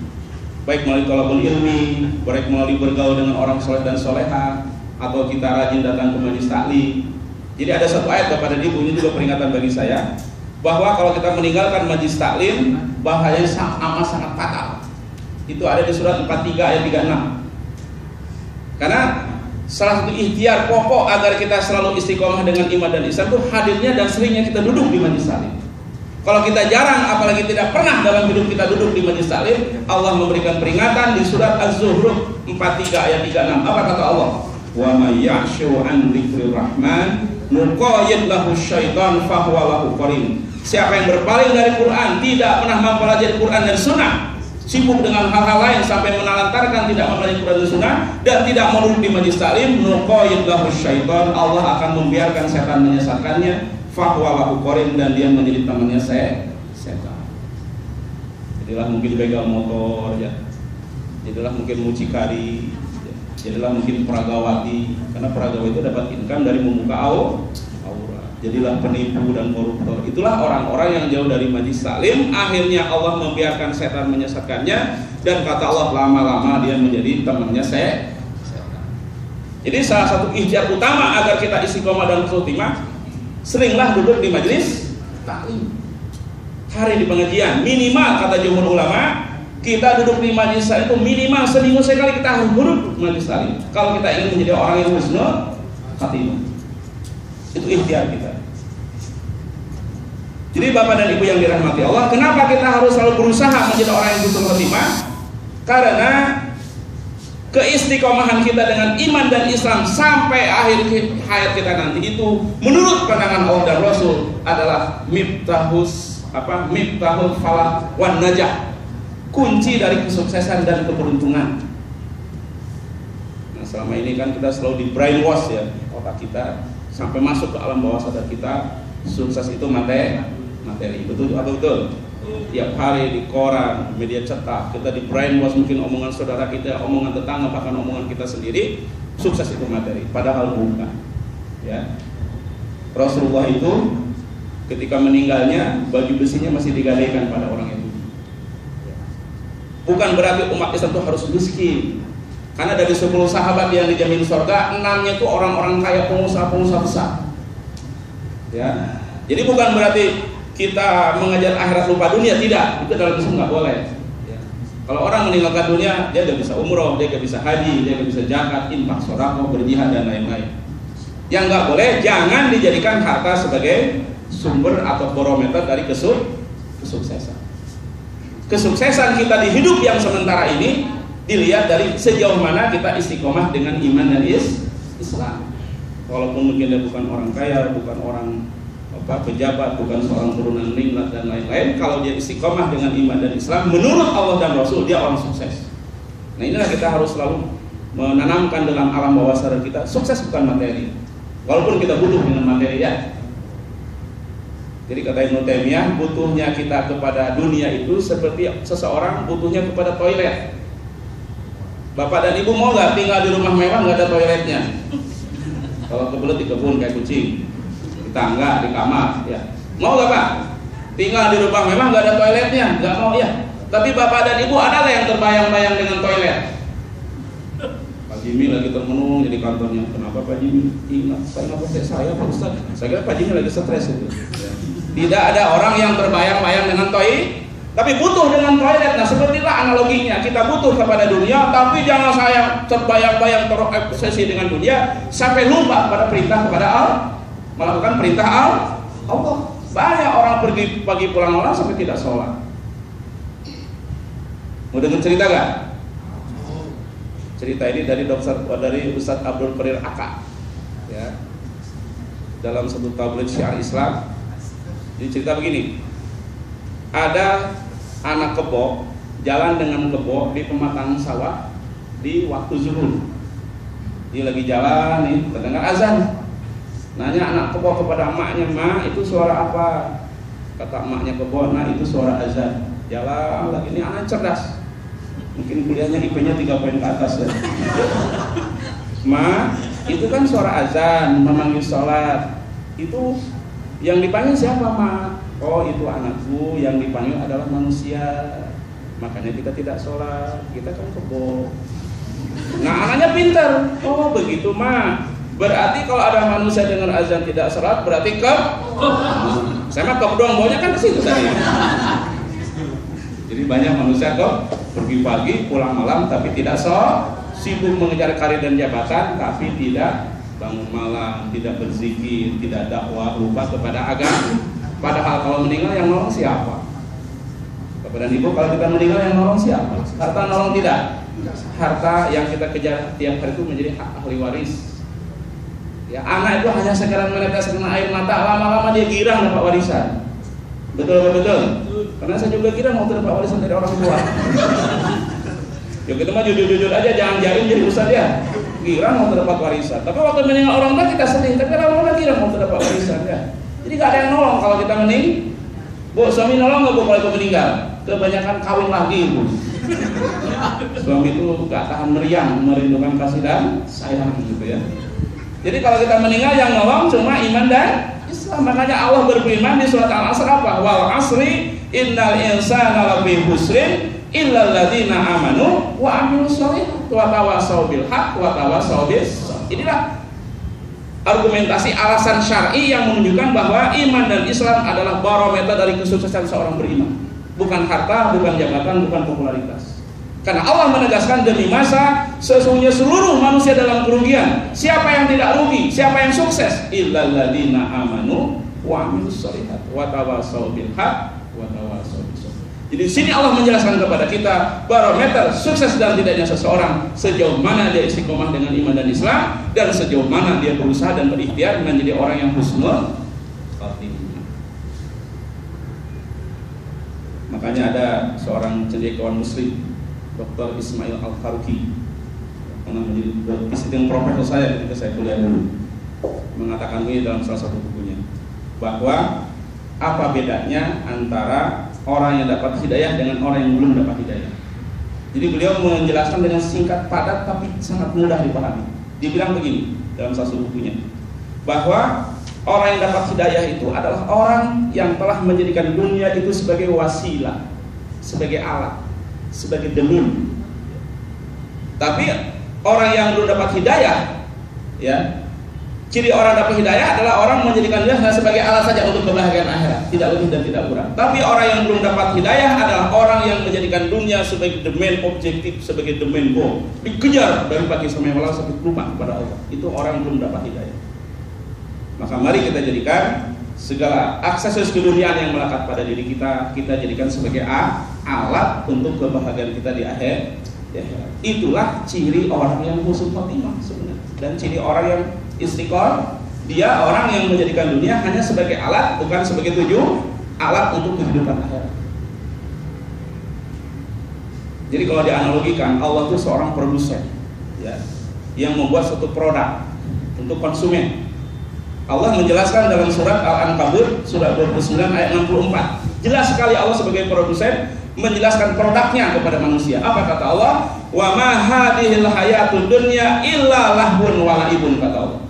Baik melalui thalabul ilmi, baik melalui bergaul dengan orang soleh dan soleha, atau kita rajin datang ke majelis taklim. Jadi ada satu ayat Bapak dan Ibu, ini juga peringatan bagi saya, bahwa kalau kita meninggalkan majelis taklim, bahayanya sangat fatal. Itu ada di surat 43 ayat 36. Karena salah satu ikhtiar pokok agar kita selalu istiqomah dengan iman dan Islam itu hadirnya dan seringnya kita duduk di majelis taklim. Kalau kita jarang, apalagi tidak pernah dalam hidup kita duduk di majelis taklim, Allah memberikan peringatan di surat Az-Zukhruf 43 ayat 36. Apa kata Allah? Wa may ya'shu an dzikrir rahman nuqayyid lahu syaitan fahuwa lahu qarin. Siapa yang berpaling dari Quran, tidak pernah mempelajari Quran dan Sunnah, sibuk dengan hal-hal lain sampai menelantarkan tidak mempelajari Quran dan Sunnah dan tidak mau duduk di majelis taklim, nuqayyid lahu syaitan, Allah akan membiarkan setan menyesatkannya, fahuwa lahu qarin, dan dia menjadi temannya setan. Jadilah mungkin begal motor ya. Jadilah mungkin mucikari, ya. Jadilah mungkin peragawati, karena peragawati itu dapat income dari membuka aura. Jadilah penipu dan koruptor. Itulah orang-orang yang jauh dari majelis taklim, akhirnya Allah membiarkan setan menyesatkannya, dan kata Allah lama-lama dia menjadi temannya setan. Jadi salah satu ikhtiar utama agar kita istiqomah dan khotimah, seringlah duduk di majelis taklim. Hari di pengajian, minimal kata jumhur ulama, kita duduk di majelis taklim itu minimal seminggu sekali kita harus duduk di majelis taklim. Kalau kita ingin menjadi orang yang husnul khotimah, itu ikhtiar kita. Jadi Bapak dan Ibu yang dirahmati Allah, kenapa kita harus selalu berusaha menjadi orang yang husnul khotimah? Karena keistiqomahan kita dengan iman dan Islam sampai akhir hayat kita nanti itu menurut pandangan Allah dan Rasul adalah miftahul falah wan najah, kunci dari kesuksesan dan keberuntungan. Nah, selama ini kan kita selalu di brainwash ya otak kita sampai masuk ke alam bawah sadar kita, sukses itu materi. Betul apa betul? Tiap hari di koran, media cetak, kita di brainwash, mungkin omongan saudara kita, omongan tetangga, bahkan omongan kita sendiri, sukses itu materi. Padahal bukan. Ya. Rasulullah itu ketika meninggalnya, baju besinya masih digadaikan pada orang Yahudi. Bukan berarti umat Islam itu harus miskin. Karena dari 10 sahabat yang dijamin surga, 6-nya itu orang-orang kaya, pengusaha-pengusaha besar. Ya. Jadi bukan berarti kita mengajar akhirat lupa dunia, tidak. Itu dalam Islam nggak boleh. Ya. Kalau orang meninggalkan dunia, dia nggak bisa umroh, dia nggak bisa haji, dia nggak bisa zakat, infak, sedekah, berjihad dan lain-lain. Yang nggak boleh, jangan dijadikan harta sebagai sumber atau barometer dari kesuksesan. Kesuksesan kita di hidup yang sementara ini dilihat dari sejauh mana kita istiqomah dengan iman dan Islam. Walaupun mungkin dia bukan orang kaya, bukan orang pejabat, bukan seorang turunan Nimrod dan lain-lain, kalau dia istiqomah dengan iman dan Islam, menurut Allah dan Rasul, dia orang sukses. Nah, inilah kita harus selalu menanamkan dalam alam bawah sadar kita, sukses bukan materi, walaupun kita butuh dengan materi ya. Jadi kata Ibnu Taimiyah, butuhnya kita kepada dunia itu seperti seseorang butuhnya kepada toilet. Bapak dan Ibu mau nggak tinggal di rumah mewah nggak ada toiletnya? Kalau kebelet di kebun kayak kucing, di tangga, di kamar, ya. Mau gak Pak? Tinggal di rumah memang gak ada toiletnya? Gak mau ya. Tapi Bapak dan Ibu ada yang terbayang-bayang dengan toilet? Pak Jimmy lagi termenung jadi kantornya. Kenapa Pak Jimmy? Ingat, kenapa saya Pak Ustaz? Saya kira Pak Jimmy lagi stres itu. Tidak ada orang yang terbayang-bayang dengan toilet, tapi butuh dengan toilet. Nah, sepertilah analoginya. Kita butuh kepada dunia, tapi jangan saya terbayang-bayang terobsesi dengan dunia sampai lupa pada perintah kepada Allah, melakukan perintah Allah. Banyak orang pergi pagi pulang malam sampai tidak sholat. Mau dengar cerita gak? Cerita ini dari Ustadz Abdul Qadir Aka, ya, dalam satu tablet syiar Islam. Jadi cerita begini, ada anak kebo jalan dengan kebo di pematang sawah, di waktu zuhur. Dia lagi jalan nih, terdengar azan. Nanya anak kebo kepada emaknya, "Mak, itu suara apa?" Kata emaknya kebo, "Nah, itu suara azan." Jalan lagi, ini anak cerdas. Mungkin kuliahnya IP-nya 3 poin ke atas ya. "Ma, itu kan suara azan memanggil sholat. Itu yang dipanggil siapa, Ma?" "Oh, itu anakku, yang dipanggil adalah manusia. Makanya kita tidak sholat, kita kan kebo." Nah, anaknya pintar. "Oh, begitu, Ma. Berarti kalau ada manusia dengan azan tidak sholat, berarti saya mah kebo doang, baunya kan ke situ tadi." Jadi banyak manusia kok pergi pagi, pulang malam, tapi tidak sholat, sibuk mengejar karir dan jabatan, tapi tidak bangun malam, tidak berzikir, tidak dakwah, lupa kepada agama. Padahal kalau meninggal yang nolong siapa? Bapak dan Ibu, kalau kita meninggal yang nolong siapa? Harta nolong tidak? Harta yang kita kejar tiap hari itu menjadi hak ahli waris. Ya, anak itu hanya sekarang meneteskan air mata, lama-lama dia girang dapat warisan. Betul apa betul? Karena saya juga girang mau dapat warisan dari orang tua. Ya kita mah jujur-jujur aja, jangan jaring jadi ustaz ya. Girang mau dapat warisan. Tapi waktu meninggal orang tua kita sedih, tapi lama-lama girang mau dapat warisan ya. Jadi gak ada yang nolong kalau kita meninggal. Bu, suami nolong nggak bu kalau itu meninggal? Kebanyakan kawin lagi bu. Suami itu gak tahan meriang, merindukan kasih dan sayang gitu ya. Jadi kalau kita meninggal yang nolong cuma iman dan Islam. Makanya Allah berfirman di surat Al-Asr apa? Wal asri innal insana lafi khusrin illal ladzina amanu wa amilus sholihat wa tawassaw bil haqq wa tawassaw bis sabr. Inilah argumentasi alasan syar'i yang menunjukkan bahwa iman dan Islam adalah barometer dari kesuksesan seorang beriman. Bukan harta, bukan jabatan, bukan popularitas. Karena Allah menegaskan demi masa sesungguhnya seluruh manusia dalam kerugian. Siapa yang tidak rugi? Siapa yang sukses? Illal ladzina amanu wa amilus sholihat wa tawassaw bil haqq wa tawassaw bis sabr. Jadi di sini Allah menjelaskan kepada kita barometer sukses dan tidaknya seseorang sejauh mana dia istiqomah dengan iman dan Islam dan sejauh mana dia berusaha dan berikhtiar menjadi orang yang husnul khatimah. Makanya ada seorang cendekiawan muslim, Dr. Ismail Al-Faruqi, pernah menjadi visiting profesor saya ketika saya kuliah dulu, mengatakan ini dalam salah satu bukunya, bahwa apa bedanya antara orang yang dapat hidayah dengan orang yang belum dapat hidayah. Jadi beliau menjelaskan dengan singkat, padat, tapi sangat mudah dipahami. Dia bilang begini dalam salah satu bukunya, bahwa orang yang dapat hidayah itu adalah orang yang telah menjadikan dunia itu sebagai wasilah, sebagai alat, sebagai demi. Tapi orang yang belum dapat hidayah, ya, ciri orang dapat hidayah adalah orang menjadikan dia hanya sebagai alat saja untuk kebahagiaan akhirat, tidak lebih dan tidak kurang. Tapi orang yang belum dapat hidayah adalah orang yang menjadikan dunia sebagai domain objektif, sebagai domain goal, dikejar dari pagi sampai malam sampai lupa kepada Allah. Itu orang yang belum dapat hidayah. Maka mari kita jadikan segala aksesoris keduniaan yang melekat pada diri kita, kita jadikan sebagai alat untuk kebahagiaan kita di akhirat. Itulah ciri orang yang husnul khotimah sebenarnya. Dan ciri orang yang istiqomah, dia orang yang menjadikan dunia hanya sebagai alat, bukan sebagai alat untuk kehidupan akhirat. Jadi kalau dianalogikan, Allah itu seorang produsen, ya, yang membuat suatu produk untuk konsumen. Allah menjelaskan dalam surat Al-Ankabut surat 29 ayat 64. Jelas sekali Allah sebagai produsen menjelaskan produknya kepada manusia. Apa kata Allah? Wa ma hadhil hayatud dunya illa lahwun wa la'ibun, kata Allah.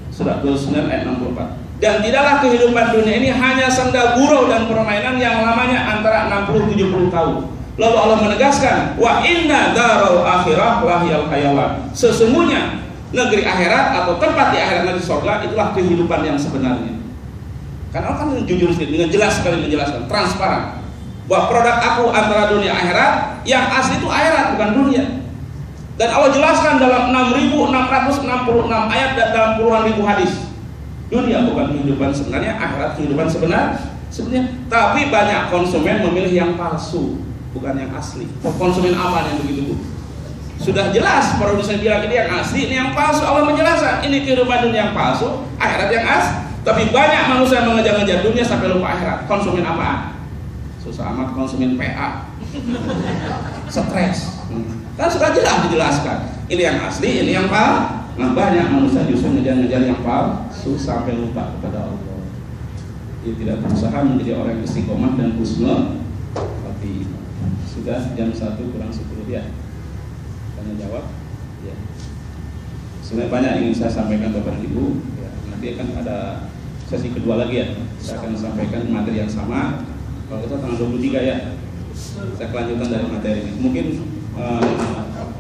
Surat 29 ayat 64. Dan tidaklah kehidupan dunia ini hanya senda gurau dan permainan yang lamanya antara 60-70 tahun. Lalu Allah menegaskan, wa inna darul akhirah lahiyal hayawan. Sesungguhnya negeri akhirat atau tempat di akhirat nanti surga itulah kehidupan yang sebenarnya. Karena Allah kan jujur sedikit, dengan jelas sekali menjelaskan, transparan, bahwa produk aku antara dunia akhirat, yang asli itu akhirat bukan dunia. Dan Allah jelaskan dalam 6.666 ayat dan dalam puluhan ribu hadis, dunia bukan kehidupan sebenarnya, akhirat kehidupan sebenarnya. Tapi banyak konsumen memilih yang palsu, bukan yang asli. Konsumen apa yang begitu Bu? Sudah jelas produsen bilang ini yang asli, ini yang palsu. Allah menjelaskan ini kehidupan dunia yang palsu, akhirat yang asli. Tapi banyak manusia mengejar-ngejar dunia sampai lupa akhirat. Konsumen apaan? Susah amat konsumen PA. Stres. Kan sudah jelas dijelaskan. Ini yang asli, ini yang palsu. Nah, banyak manusia justru ngejar-ngejar yang palsu sampai lupa kepada Allah. Dia tidak berusaha menjadi orang yang istiqomah dan husnul khotimah. Sudah jam 1 kurang 10 ya. Tanya jawab. Ya. Sebenarnya banyak yang ingin saya sampaikan kepada Ibu. Ya, nanti akan ada sesi kedua lagi ya. Saya akan sampaikan materi yang sama. Kalau kita tanggal 23 ya. Saya kelanjutan dari materi ini. Mungkin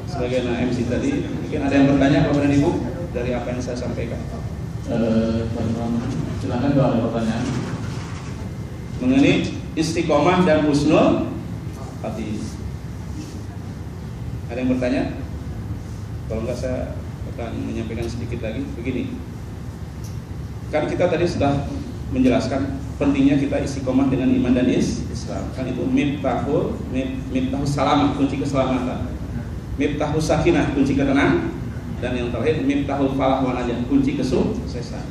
sebagai MC tadi, mungkin ada yang bertanya kepada Ibu dari apa yang saya sampaikan. Silakan kalau ada pertanyaan Mengenai istiqomah dan husnul khotimah. Ada yang bertanya? Kalau enggak saya akan menyampaikan sedikit lagi. Begini, kan kita tadi sudah menjelaskan pentingnya kita istiqomah dengan iman dan Islam. Kan itu miftahul salamah, kunci keselamatan. Miftahus sakinah, kunci ketenangan. Dan yang terakhir miftahul falah wa najah, kunci kesuksesan.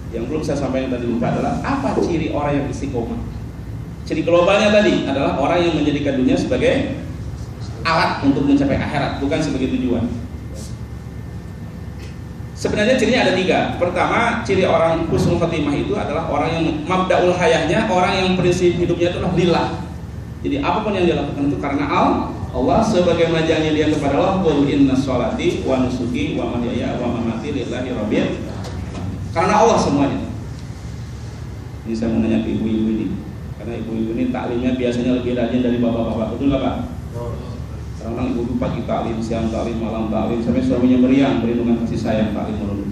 Yang belum saya sampaikan tadi lupa adalah apa ciri orang yang istiqomah. Ciri globalnya tadi adalah orang yang menjadikan dunia sebagai alat untuk mencapai akhirat, bukan sebagai tujuan. Sebenarnya cirinya ada 3. Pertama, ciri orang husnul khotimah itu adalah orang yang mabdaul hayahnya, orang yang prinsip hidupnya itu adalah lillah. Jadi apapun yang dia lakukan itu karena Allah, sebagaimana janji dia kepada Allah, qul inna sholati wa nusuki wa mahyaya wa mamati lillahi rabbil alamin. Karena Allah semuanya. Ini saya mau nanya ke ibu-ibu ini, karena ibu-ibu ini taklimnya biasanya lebih rajin dari bapak-bapak, betul nggak Pak? Kadang-kadang ibu pagi taklim, siang taklim, malam taklim, sampai suaminya meriang, perlindungan kasih sayang taklim melulu.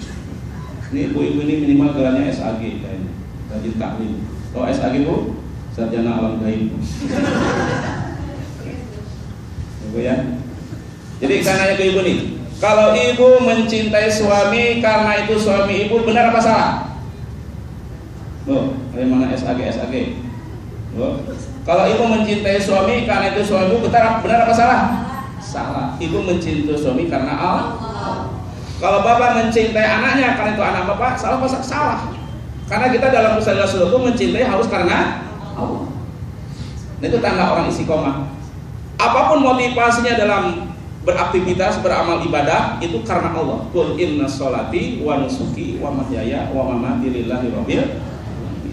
Ini ibu-ibu ini minimal gelarnya SAG kayaknya, rajin taklim. Kalau SAG Bu, sarjana alam gaib. Ibu ya. Jadi saya nanya ke ibu nih, kalau ibu mencintai suami karena itu suami ibu, benar apa salah? Loh, ada yang mana SAG? Loh, kalau ibu mencintai suami karena itu suami ibu, benar apa salah? Salah. Ibu mencintai suami karena Allah. Kalau bapak mencintai anaknya karena itu anak bapak, salah apa salah? Karena kita dalam usaha Rasulullah mencintai harus karena Allah. Nah, itu tanda orang istiqomah. Apapun motivasinya dalam beraktivitas, beramal ibadah, itu karena Allah. Qul inna sholati wa nusuki wa mahyaya wa mamati lillahi rabbil alamin.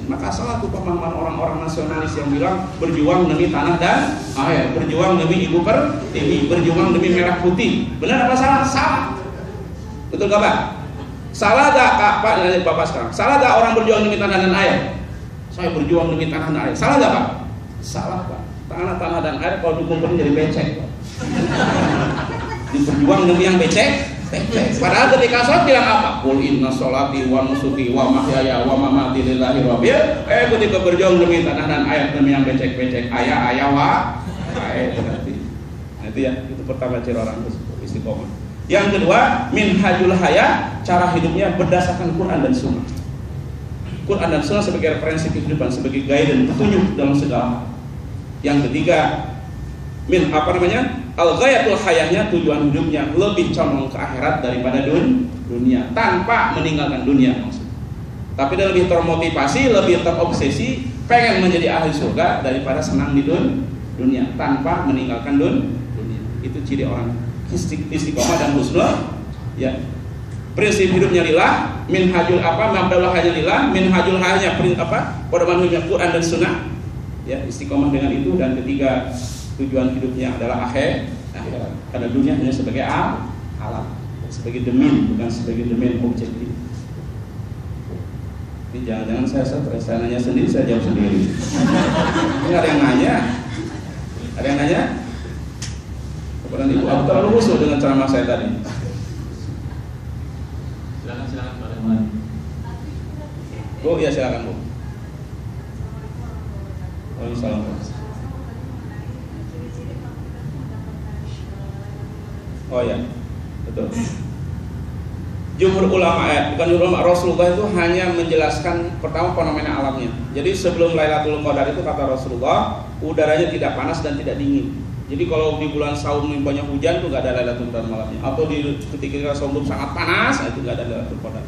Maka salah tuh pemahaman orang-orang nasionalis yang bilang berjuang demi tanah dan air, berjuang demi ibu pertiwi, berjuang demi merah putih. Benar apa salah? Salah. Betul gak Pak? Salah gak Pak? Nanya Bapak sekarang. Salah gak orang berjuang demi tanah dan air? Saya berjuang demi tanah dan air. Salah gak Pak? Salah Pak. Tanah dan air kalau dikumpulin jadi becek. Berjuang demi yang becek. Padahal ketika sholat bilang apa? Qul inna sholati wa nusuki wa mahyaya wa mamati lillahi rabbil alamin. Ketika berjuang demi tanah dan air, demi yang becek-becek, ayah berarti. Nah, itu ya, itu pertama ciri orang istiqomah. Yang kedua, minhajul hayah, cara hidupnya berdasarkan Quran dan Sunnah. Quran dan Sunnah sebagai referensi kehidupan, sebagai guidance, petunjuk dalam segala hal. Yang ketiga, al-ghayatul hayahnya, tujuan hidupnya lebih condong ke akhirat daripada dunia, tanpa meninggalkan dunia maksudnya. Tapi dia lebih termotivasi, lebih terobsesi pengen menjadi ahli surga daripada senang di dunia tanpa meninggalkan dunia. Itu ciri orang istiqomah dan husnul ya. Prinsip hidupnya lillah, minhajul mabda'ul hayahnya lillah, minhajul hayahnya pedoman hidupnya Quran dan Sunnah ya, istiqomah dengan itu. Dan ketiga, tujuan hidupnya adalah akhirat, karena dunia hanya sebagai alat, sebagai domain, bukan sebagai domain objektif. Ini jangan-jangan saya stres, saya nanya sendiri, saya jawab sendiri. Ini ada yang nanya? Ada yang nanya? Kepada ibu, aku terlalu khusyuk dengan ceramah saya tadi. Silakan Pak Rahman. Bu, ya silakan Bu. Waalaikumsalam. Oh ya, betul. Jumhur ulama bukan ulama, Rasulullah itu hanya menjelaskan pertama fenomena alamnya. Jadi sebelum Lailatul Qadar itu kata Rasulullah, udaranya tidak panas dan tidak dingin. Jadi kalau di bulan Saum banyak hujan itu nggak ada Lailatul Qadar malamnya. Atau di ketika Saum sangat panas itu nggak ada Lailatul Qadar.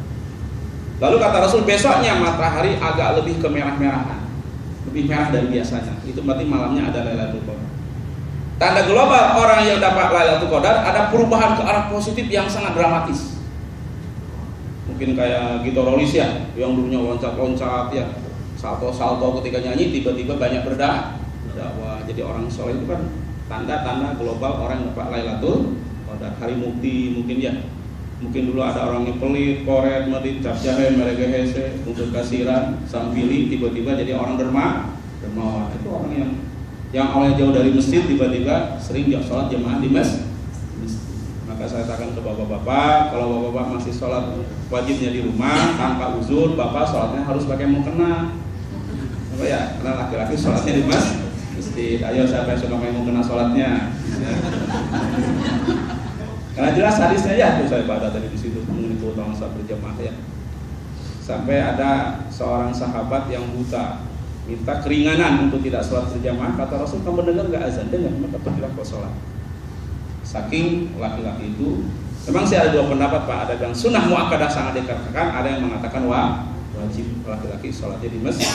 Lalu kata Rasul, besoknya matahari agak lebih kemerah-merahan, lebih merah dari biasanya. Itu berarti malamnya ada Lailatul Qadar. Tanda global orang yang dapat Lailatul Qadar ada perubahan ke arah positif yang sangat dramatis. Mungkin kayak Gito Rolis ya, yang dulunya loncat-loncat ya, salto-salto ketika nyanyi, tiba-tiba banyak berdakwah. Jadi orang soleh itu kan tanda-tanda global orang yang dapat Lailatul Qadar. Hari Mukti mungkin ya. Mungkin dulu ada orang yang pelit, koret, medit, cap jahe, meregehese, untuk kasiran, sampili, tiba-tiba jadi orang dermawan. Itu orang yang awalnya jauh dari masjid, tiba-tiba sering sholat jamaah di masjid. Maka saya katakan ke bapak-bapak, kalau bapak-bapak masih sholat wajibnya di rumah tanpa uzur, bapak sholatnya harus pakai mukena. Apa ya? Karena laki-laki sholatnya di masjid. Ayo siapa yang suka pakai mukena sholatnya? Ya. Karena jelas hadisnya ya, tuh saya baca tadi di situ mengenai keutamaan salat berjamaah ya. Sampai ada seorang sahabat yang buta minta keringanan untuk tidak sholat berjamaah. Kata Rasul, kamu dengar nggak azan? Dengar, maka pergilah kau sholat. Saking laki-laki itu, memang sih ada dua pendapat Pak. Ada yang sunnah muakkadah sangat dikatakan, ada yang mengatakan wajib laki-laki sholatnya di masjid.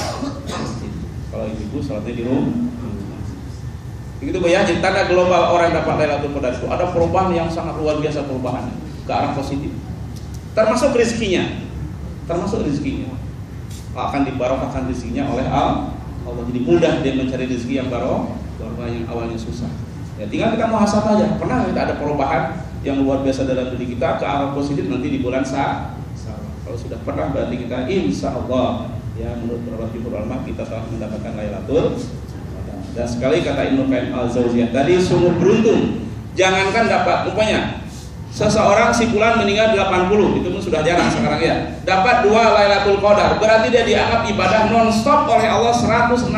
Kalau ibu sholatnya di rumah. Begitu Bu ya, jadi tanda global orang dapat Lailatul Qadar itu ada perubahan yang sangat luar biasa, perubahan ke arah positif. Termasuk rezekinya. Akan dibarokahkan rezekinya oleh Allah. Jadi mudah dia mencari rezeki yang barokah yang awalnya susah. Ya tinggal kita muhasabah aja. Pernah kita ada perubahan yang luar biasa dalam diri kita ke arah positif nanti di bulan Syawal. Kalau sudah pernah berarti kita insya Allah ya menurut beberapa ulama kita telah mendapatkan Lailatul. Dan sekali kata Ibnu Qayyim al-Jauziyah tadi, sungguh beruntung. Jangankan dapat, umpamanya seseorang si fulan meninggal 80, itu pun sudah jarang sekarang ya. Dapat 2 Lailatul Qadar, berarti dia dianggap ibadah non-stop oleh Allah 166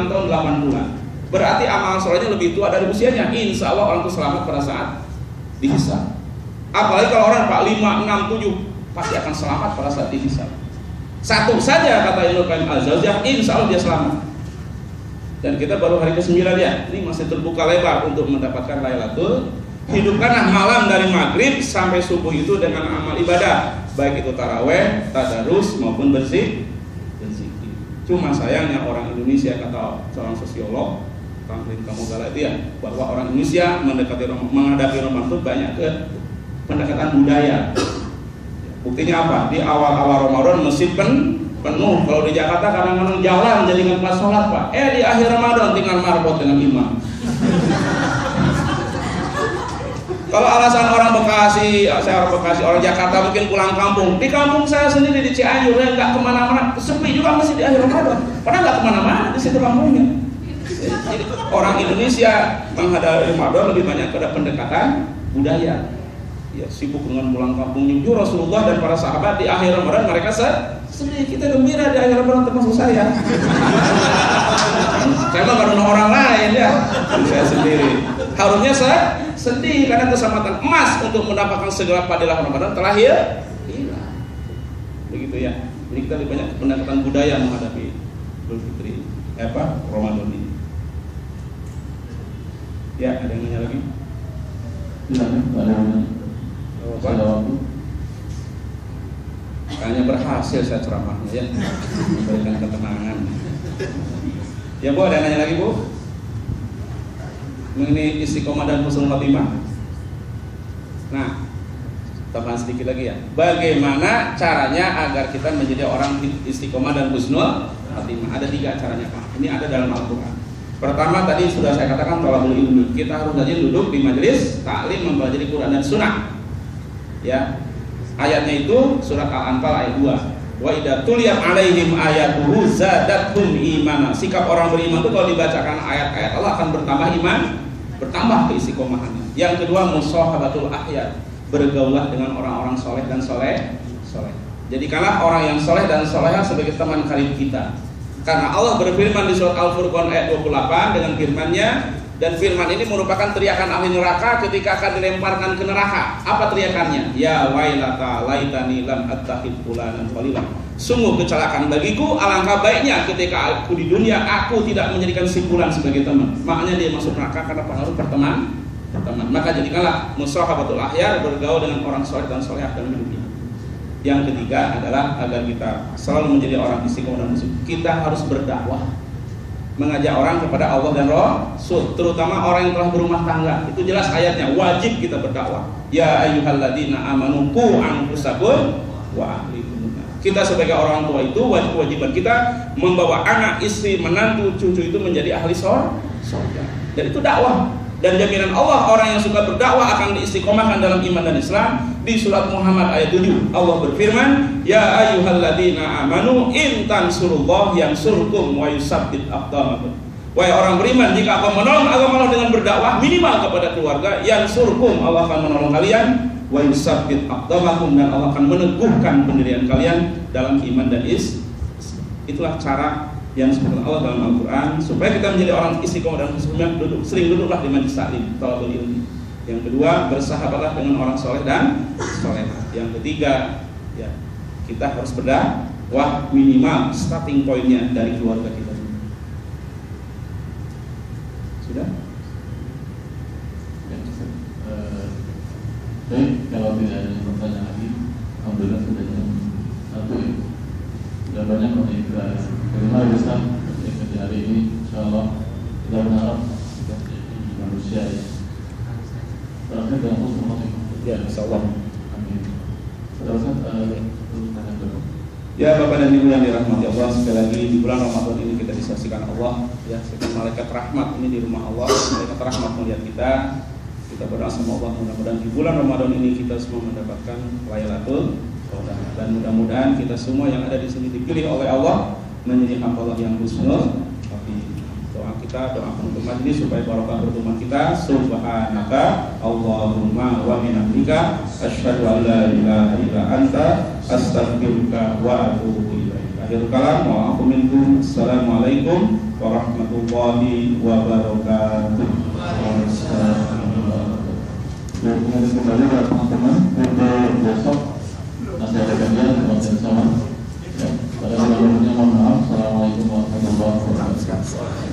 tahun 8 bulan. Berarti amal solehnya lebih tua dari usianya. Insya Allah orang itu selamat pada saat dihisab. Apalagi kalau orang Pak 5, 6, 7 pasti akan selamat pada saat dihisab. Satu saja kata Ibnu Qayyim al-Jauziyah, insya Allah dia selamat. Dan kita baru hari ke-9 ya, ini masih terbuka lebar untuk mendapatkan Lailatul. Hidupkanlah malam dari maghrib sampai subuh itu dengan amal ibadah, baik itu taraweh, tadarus maupun berzikir. Cuma sayangnya orang Indonesia, kata seorang sosiolog Franklin Kamugala itu ya, bahwa orang Indonesia menghadapi Ramadan itu banyak ke pendekatan budaya. Buktinya apa? Di awal-awal Ramadan masjid penuh. Kalau di Jakarta kadang-kadang jalan jadi nggak pas sholat Pak. Di akhir Ramadan tinggal marbot dengan imam. Kalau alasan orang Bekasi, saya orang Bekasi, orang Jakarta mungkin pulang kampung. Di kampung saya sendiri di Cianjur ya nggak kemana-mana, sepi juga masih di akhir Ramadan. Padahal nggak kemana-mana di situ kampungnya. Jadi orang Indonesia menghadapi Ramadan lebih banyak pada pendekatan budaya. Ya sibuk dengan pulang kampung. Jujur Rasulullah dan para sahabat di akhir Ramadan mereka sedih, kita gembira di akhir Ramadan termasuk saya. Saya mah baru orang lain ya, saya sendiri. Harusnya saya sedih karena kesempatan emas untuk mendapatkan segala fadilah Ramadan telah hilang. Begitu ya. Jadi kita lebih banyak pendekatan budaya menghadapi Idul Fitri, Ramadan ini. Ya, ada yang nanya lagi? Ada waktu. Kayaknya berhasil saya ceramahnya ya, memberikan ketenangan. Ya Bu, ada yang nanya lagi Bu? Mengenai istiqomah dan husnul khotimah. Nah, tambahan sedikit lagi ya. Bagaimana caranya agar kita menjadi orang istiqomah dan husnul khotimah? Ada 3 caranya Pak. Ini ada dalam Al-Quran. Pertama tadi sudah saya katakan thalabul ilmi. Kita harus rajin duduk di majelis taklim mempelajari Quran dan Sunnah. Ya, ayatnya itu surat Al-Anfal ayat 2. Wa idza tuliyat alaihim ayatuhu zadathum imana. Sikap orang beriman itu kalau dibacakan ayat-ayat Allah akan bertambah iman, bertambah keistiqomahannya. Yang kedua musahabatul ahyar. Bergaulah dengan orang-orang soleh dan soleh. Jadikanlah orang yang soleh dan solehah sebagai teman karib kita. Karena Allah berfirman di surat Al-Furqan ayat 28 dengan firman-Nya, dan firman ini merupakan teriakan ahli neraka ketika akan dilemparkan ke neraka. Apa teriakannya? Ya wailata laitani lam attakhid fulanan khalila. Sungguh kecelakaan bagiku, alangkah baiknya ketika aku di dunia aku tidak menjadikan si fulan sebagai teman. Makanya dia masuk neraka karena pengaruh pertemanan. Maka jadikanlah musahabatul ahyar, bergaul dengan orang soleh dan solehah dalam hidupnya. Yang ketiga adalah agar kita selalu menjadi orang istiqomah dan muslim, kita harus berdakwah. mengajak orang kepada Allah dan Rasul, terutama orang yang telah berumah tangga. Itu jelas ayatnya, wajib kita berdakwah. Ya ayyuhalladzina amanu qu anfusakum wa ahlikum. Kita sebagai orang tua itu kewajiban kita membawa anak, istri, menantu, cucu itu menjadi ahli surga. Dan itu dakwah. Dan jaminan Allah, orang yang suka berdakwah akan diistiqomahkan dalam iman dan Islam. Di surat Muhammad ayat 7 Allah berfirman, ya ayyuhalladzina amanu in tansurullah yansurkum wa yusabbit aqdamakum. Wahai orang beriman, jika kau menolong agama Allah dengan berdakwah minimal kepada keluarga, yansurkum, Allah akan menolong kalian, wa yusabbit aqdamakum, dan Allah akan meneguhkan pendirian kalian dalam iman dan Islam. Itulah cara yang disebutkan Allah dalam Al-Quran supaya kita menjadi orang istiqomah dan sering duduklah di majelis taklim, thalabul ilmi. Yang kedua, bersahabatlah dengan orang soleh dan solehah. Yang ketiga, ya, kita harus berdakwah minimal starting pointnya dari keluarga kita. Sudah? Baik, kalau tidak ada pertanyaan lagi, alhamdulillah sudah jam 1 ya. Sudah banyak yang kita terima Ustaz di hari ini. Insyaallah kita berharap manusia ya. Terakhir dengan usul Ya, insyaallah. Amin. Teruskan Ya Bapak dan Ibu yang dirahmati Allah, sekali lagi di bulan Ramadan ini kita disaksikan Allah, ya, malaikat rahmat ini di rumah Allah, malaikat rahmat melihat kita. Kita berdoa sama Allah mudah-mudahan di bulan Ramadan ini kita semua mendapatkan Lailatul Qadar, dan mudah-mudahan kita semua yang ada di sini dipilih oleh Allah menjadi hamba Allah yang husnul. Tapi doa kita, doa penutup majelis supaya barokah pertemuan kita. Subhanaka Allahumma wa bihamdika asyhadu an la ilaha illa anta astaghfiruka wa atubu ilaik. Akhirul kalam wa aqul minkum. Assalamualaikum warahmatullahi wabarakatuh. Kemudian kembali kepada teman-teman untuk besok masih ada kajian dengan sama. Pada sebelumnya mohon maaf. Assalamualaikum warahmatullahi wabarakatuh.